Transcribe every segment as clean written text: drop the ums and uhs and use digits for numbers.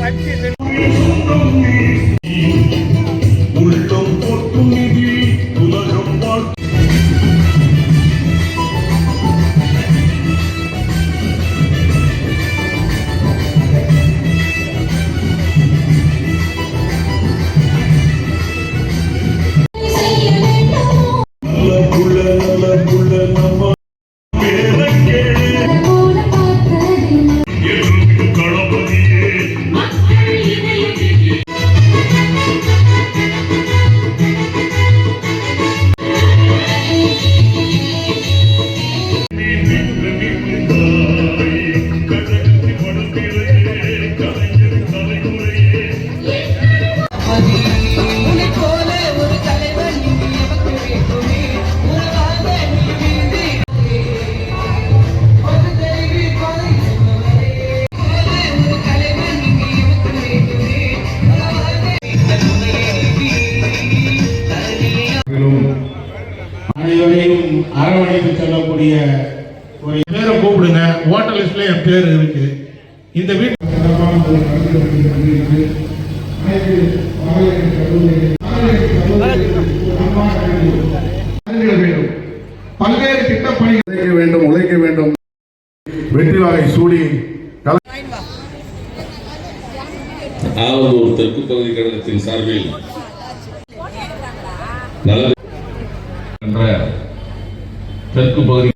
கட்சி அரவணைத்து செல்லக்கூடிய ஒரு பேரை கூப்பிடுங்க. ஓட்டர் லிஸ்ட்ல என் பேர் இருக்கு. இந்த வீட்டு பல்வேறு திட்டப்பணிகள் வேண்டும், உழைக்க வேண்டும். வெற்றி வாகை சூடி ஆவந்தூர் தெற்கு பகுதி கழகத்தின் சார்பில் நல்ல என்ற தெற்கு பகுதி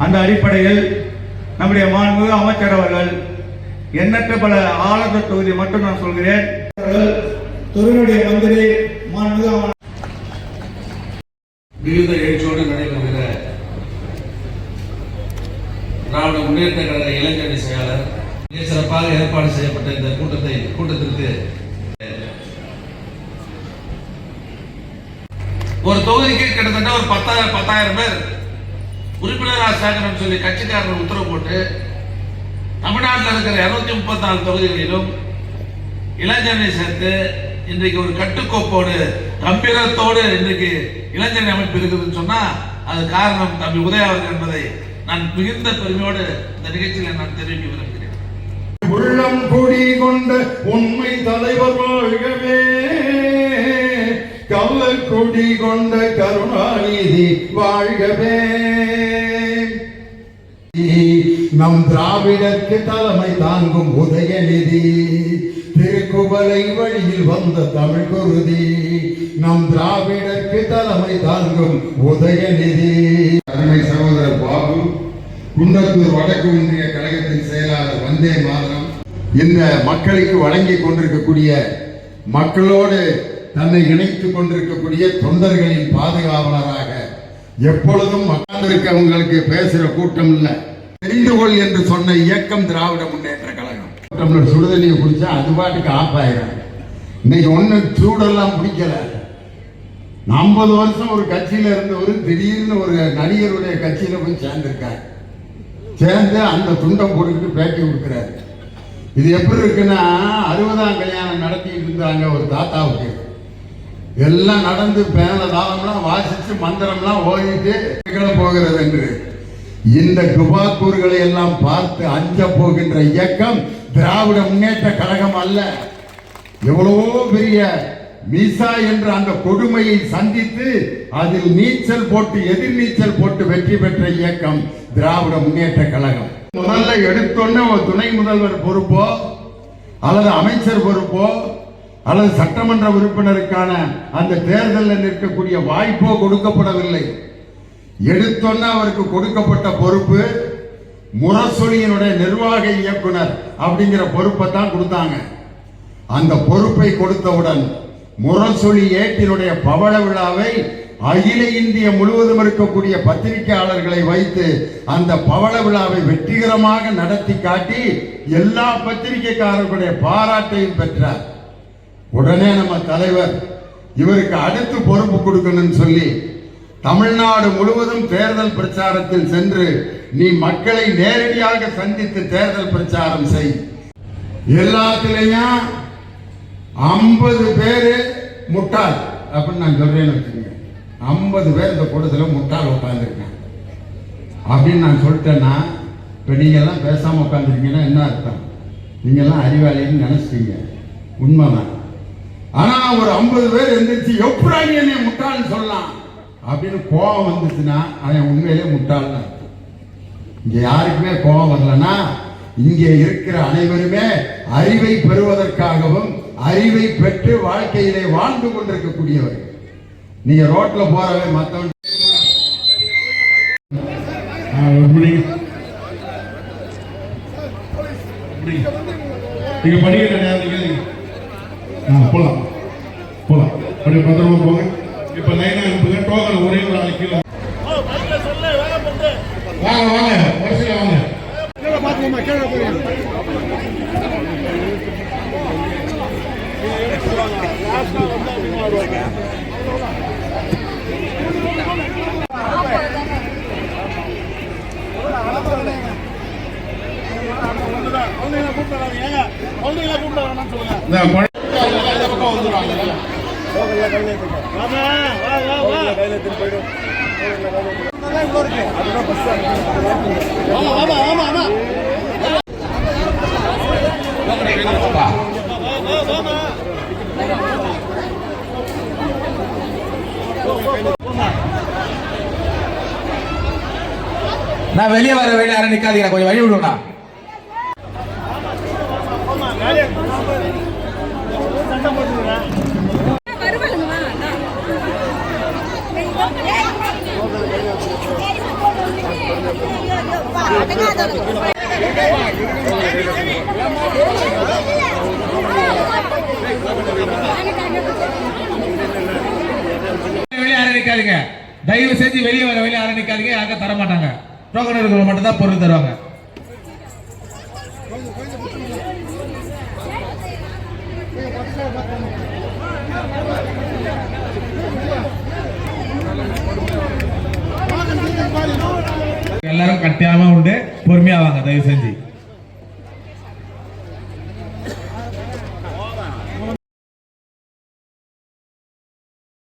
அந்த அடிப்படையில் நம்முடைய மாண்புமிகு அமைச்சர் அவர்கள் எண்ணற்ற பல ஆளுநர் தொகுதி மட்டும் நான் சொல்கிறேன். துறையுடைய மந்திரி மாண்புமிகு விருது எழுச்சியோடு நடைபெறுகிற திராவிட முன்னேற்ற கழக இளைஞரணி செயலாளர் மிக சிறப்பாக ஏற்பாடு செய்யப்பட்ட இந்த கூட்டத்திற்கு ஒரு தொகுதிக்கு கிட்டத்தட்ட ஒரு 10,000 பேர் உறுப்பினராக சேர்க்கணும்னு சொல்லி கட்சிக்காரர்கள் உத்தரவு போட்டு தமிழ்நாட்டில் இருக்கிற 234 தொகுதிகளிலும் இளைஞரணி சேர்த்து இன்றைக்கு ஒரு கட்டுக்கோப்போடு கம்பீரத்தோடு இன்றைக்கு இளைஞரணி அமைப்பு இருக்குதுன்னு சொன்னா அது காரணம் தம்பி உதயா அவர்கள் என்பதை நான் மிகுந்த பெருமையோடு இந்த நிகழ்ச்சியில் நான் தெரிவிக்க விரும்புகிறேன். உள்ளம் குடி கொண்ட உண்மை தலைவர் வாழ்கவே, கள்ளக்குடி கொண்ட கருணாநிதி வாழ்கவே, நம் திராவிடருக்கு தலைமை தாங்கும் உதயநிதி, திருக்குவளை வழியில் வந்த தமிழ் குருதி, நம் திராவிடருக்கு தலைமை தாங்கும் உதயநிதி. அருமை சகோதரர் பாபு, குன்றத்தூர் வடக்கு ஒன்றிய கழகத்தின் செயலாளர் வந்தே மாதரம், இந்த மக்களுக்கு வழங்கி கொண்டிருக்கக்கூடிய மக்களோடு தன்னை இணைத்துக் கொண்டிருக்கக்கூடிய தொண்டர்களின் பாதுகாவலராக எப்பொழுதும் உட்கார்ந்திருக்கவங்களுக்கு பேசுற கூட்டம் இல்ல, தெரிந்து கொள் என்று சொன்ன இயக்கம் திராவிட முன்னேற்ற கழகம். சுடுதண்ணியை குடிச்சா அது பாட்டுக்கு ஆஃப் ஆயிரம். இன்னைக்கு ஒண்ணு சூடெல்லாம் பிடிக்கல. 50 வருஷம் ஒரு கட்சியில இருந்தவர் திடீர்னு ஒரு நடிகருடைய கட்சியில போய் சேர்ந்திருக்காரு. சேர்ந்து அந்த துண்டம் போட்டுக்கிட்டு பேட்டி கொடுக்கிறாரு. இது எப்படி இருக்குன்னா 60ஆம் கல்யாணம் நடத்திட்டு இருந்தாங்க ஒரு தாத்தாவுக்கு. எல்லாம் நடந்து பேன தாளம்லாம் வாசிச்சு மந்திரம்லாம் ஓடிட்டு போகிறது என்று இந்த துபாக்கூறுகளை எல்லாம் பார்த்து அஞ்ச போகின்ற இயக்கம் திராவிட முன்னேற்ற கழகம் அல்ல. எவ்வளவோ பெரிய மீசா என்ற அந்த கொடுமையை சந்தித்து அதில் நீச்சல் போட்டு எதிர்நீச்சல் போட்டு வெற்றி பெற்ற இயக்கம் திராவிட முன்னேற்ற கழகம். முதல்ல எடுத்தோன்னே ஒரு துணை முதல்வர் பொறுப்போ அல்லது அமைச்சர் பொறுப்போ அல்லது சட்டமன்ற உறுப்பினருக்கான அந்த தேர்தலில் நிற்கக்கூடிய வாய்ப்போ கொடுக்கப்படவில்லை. எடுத்தோன்னே அவருக்கு கொடுக்கப்பட்ட பொறுப்பு முரசொலியினுடைய நிர்வாக இயக்குனர் அப்படிங்கிற பொறுப்பை தான் கொடுத்தாங்க. அந்த பொறுப்பை கொடுத்தவுடன் முரசொலி ஏட்டினுடைய பவள விழாவை அகில இந்திய முழுவதும் இருக்கக்கூடிய பத்திரிகையாளர்களை வைத்து அந்த பவள விழாவை வெற்றிகரமாக நடத்தி காட்டி எல்லா பத்திரிகைக்காரர்களுடைய பாராட்டையும் பெற்றார். உடனே நம்ம தலைவர் இவருக்கு அடுத்து பொறுப்பு கொடுக்கணும்னு சொல்லி தமிழ்நாடு முழுவதும் தேர்தல் பிரச்சாரத்தில் சென்று நீ மக்களை நேரடியாக சந்தித்து தேர்தல் பிரச்சாரம் செய். எல்லாத்திலையும் 50 பேரு முட்டாள், அப்படின்னு நான் சொல்றேன்னு வச்சுக்கோங்க, 50 பேர் இந்த கூட்டத்தில் முட்டாள் உட்காந்துருக்கேன் அப்படின்னு நான் சொல்லிட்டேன்னா, இப்போ நீங்கள்லாம் பேசாமல் உட்காந்துருக்கீங்கன்னா என்ன அர்த்தம்? நீங்கள்லாம் அறிவாளின்னு நினச்சிட்டீங்க, உண்மைதான். ஆனால் ஒரு 50 பேர் எந்திரிச்சு எப்படா நீ என்னை முட்டாள்னு சொல்லலாம் அப்படின்னு கோபம் வந்துச்சுன்னா அவன் உண்மையிலே முட்டாள்னு அர்த்தம். இங்கே யாருக்குமே கோபம் வரலன்னா இங்கே இருக்கிற அனைவருமே அறிவை பெறுவதற்காகவும் அறிவை பெற்று வாழ்க்கையிலே வாழ்ந்து கொண்டிருக்கக்கூடியவர்கள். நீங்க ரோட்ல போறவே மற்றவன் நீங்க படிக்க போலாம் போலாம், அப்படியே பத்திரமா போங்க. இப்ப லைனா அனுப்புங்க. டோக்கன் ஒரே ஒரு ஆள் கீழே வாங்க வாங்க, வரிசையில வாங்க. நான் வெளியே வர வெளியே யாரும் நிக்காதீங்க, கொஞ்சம் வழி விடுங்கண்ணா. வெளியே யாரும் நிக்காதீங்க, தயவு செஞ்சு வெளியே வர வெளியே யாரும் நிக்காதீங்க. யாருக்கும் தர மாட்டாங்க. டோக்கன் இருக்கிறவங்க மட்டும் தான் பொருள் தருவாங்க. எல்லாரும் கட்டாயமா உண்டு, பொறுமையா வாங்க தயவு செஞ்சு.